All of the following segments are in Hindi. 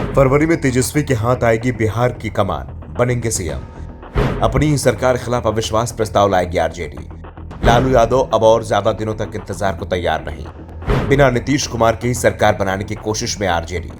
फरवरी में तेजस्वी के हाथ आएगी बिहार की कमान, बनेंगे सीएम। अपनी ही सरकार खिलाफ अविश्वास प्रस्ताव लाएगी आरजेडी। लालू यादव अब और ज्यादा दिनों तक इंतजार को तैयार नहीं। बिना नीतीश कुमार की ही सरकार बनाने की कोशिश में आरजेडी।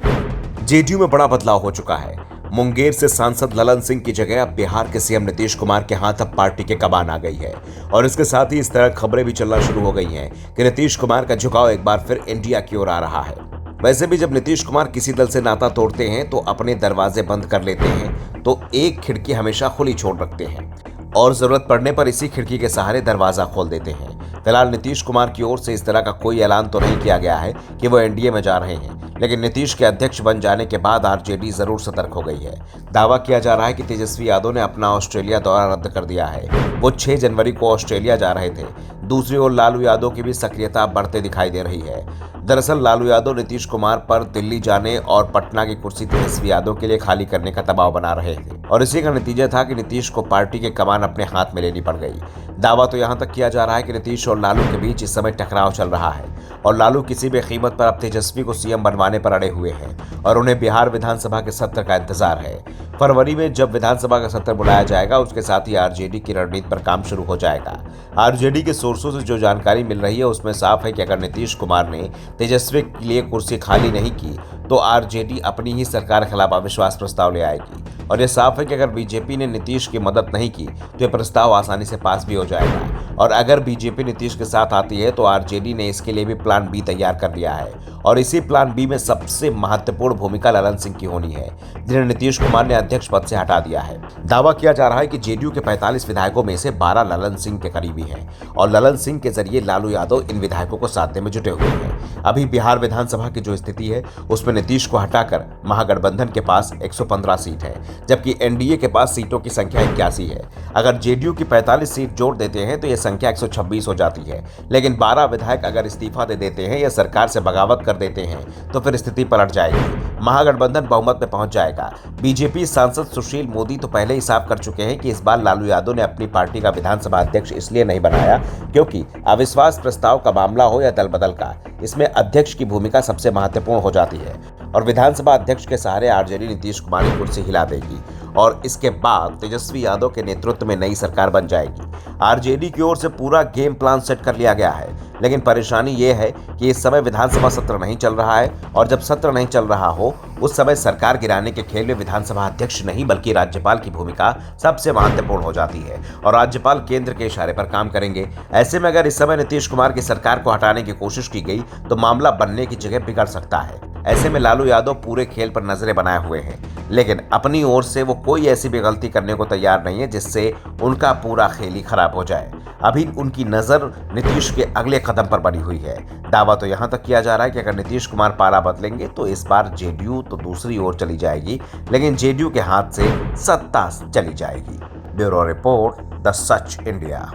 जेडीयू में बड़ा बदलाव हो चुका है। मुंगेर से सांसद ललन सिंह की जगह अब बिहार के सीएम नीतीश कुमार के हाथ अब पार्टी के कमान आ गई है और इसके साथ ही इस तरह खबरें भी चलना शुरू हो गई हैं कि नीतीश कुमार का झुकाव एक बार फिर इंडिया की ओर आ रहा है। वैसे भी जब नीतीश कुमार किसी दल से नाता तोड़ते हैं तो अपने दरवाजे बंद कर लेते हैं, तो एक खिड़की हमेशा खुली छोड़ रखते हैं और जरूरत पड़ने पर इसी खिड़की के सहारे दरवाजा खोल देते हैं। फिलहाल नीतीश कुमार की ओर से इस तरह का कोई ऐलान तो नहीं किया गया है कि वो एनडीए में जा रहे हैं, लेकिन नीतीश के अध्यक्ष बन जाने के बाद आरजेडी जरूर सतर्क हो गई है। दावा किया जा रहा है कि तेजस्वी यादव ने अपना ऑस्ट्रेलिया दौरा रद्द कर दिया है। वो 6 जनवरी को ऑस्ट्रेलिया जा रहे थे। दूसरी ओर लालू यादव की भी सक्रियता बढ़ते दिखाई दे रही है। दरअसल लालू यादव नीतीश कुमार पर दिल्ली जाने और पटना की कुर्सी तेजस्वी यादव के लिए खाली करने का दबाव बना रहे थे और इसी का नतीजा था कि नीतीश को पार्टी के कमान अपने हाथ में लेनी पड़ गई। दावा तो यहां तक किया जा रहा है कि नीतीश और लालू के बीच इस समय टकराव चल रहा है और लालू किसी भी कीमत पर अब तेजस्वी को सीएम बनवाने पर अड़े हुए हैं और उन्हें बिहार विधानसभा के सत्र का इंतजार है। फरवरी में जब विधानसभा का सत्र बुलाया जाएगा, उसके साथ ही आरजेडी की रणनीति पर काम शुरू हो जाएगा। आरजेडी के सोर्सों से जो जानकारी मिल रही है उसमें साफ है कि अगर नीतीश कुमार ने तेजस्वी के लिए कुर्सी खाली नहीं की तो आरजेडी अपनी ही सरकार के खिलाफ अविश्वास प्रस्ताव ले आएगी और यह साफ है कि अगर बीजेपी ने नीतीश की मदद नहीं की तो यह प्रस्ताव आसानी से पास भी हो जाएगा और अगर बीजेपी नीतीश के साथ आती है तो आरजेडी ने इसके लिए भी प्लान बी तैयार कर लिया है और इसी प्लान बी में सबसे महत्वपूर्ण भूमिका ललन सिंह की होनी है, जिन्हें नीतीश कुमार ने अध्यक्ष पद से हटा दिया है। दावा किया जा रहा है कि जेडीयू के 45 विधायकों में से 12 ललन सिंह के करीबी हैं और ललन सिंह के जरिए लालू यादव इन विधायकों को साधने में जुटे हुए हैं। अभी बिहार विधानसभा की जो स्थिति है उसमें नीतीश को हटाकर महागठबंधन के पास 115 सीट है, जबकि एनडीए के पास सीटों की संख्या 81 है। अगर जेडीयू की 45 सीट जोड़ देते हैं तो यह संख्या 126 हो जाती है, लेकिन 12 विधायक अगर इस्तीफा दे देते हैं या सरकार से बगावत कर देते हैं तो फिर स्थिति पलट जाएगी। महागठबंधन बहुमत में पहुंच जाएगा। बीजेपी सांसद सुशील मोदी तो पहले ही साफ कर चुके हैं कि इस बार लालू यादव ने अपनी पार्टी का विधानसभा अध्यक्ष इसलिए नहीं बनाया क्योंकि अविश्वास प्रस्ताव का मामला हो या दल बदल का, इसमें अध्यक्ष की भूमिका सबसे महत्वपूर्ण हो जाती है और विधानसभा अध्यक्ष के सहारे आरजेडी नीतीश कुमार की कुर्सी हिला देगी और इसके बाद तेजस्वी यादव के नेतृत्व में नई सरकार बन जाएगी। आरजेडी की ओर से पूरा गेम प्लान सेट कर लिया गया है, लेकिन परेशानी यह है कि इस समय विधानसभा सत्र नहीं चल रहा है और जब सत्र नहीं चल रहा हो उस समय सरकार गिराने के खेल में विधानसभा अध्यक्ष नहीं बल्कि राज्यपाल की भूमिका सबसे महत्वपूर्ण हो जाती है और राज्यपाल केंद्र के इशारे पर काम करेंगे। ऐसे में अगर इस समय नीतीश कुमार की सरकार को हटाने की कोशिश की गई तो मामला बनने की जगह बिगड़ सकता है। ऐसे में लालू यादव पूरे खेल पर नजरें बनाए हुए हैं, लेकिन अपनी ओर से वो कोई ऐसी भी गलती करने को तैयार नहीं है जिससे उनका पूरा खेल ही खराब हो जाए। अभी उनकी नजर नीतीश के अगले कदम पर बनी हुई है। दावा तो यहां तक किया जा रहा है कि अगर नीतीश कुमार पाला बदलेंगे तो इस बार जेडीयू तो दूसरी ओर चली जाएगी, लेकिन जेडीयू के हाथ से सत्ता चली जाएगी। Bureau report, the such India.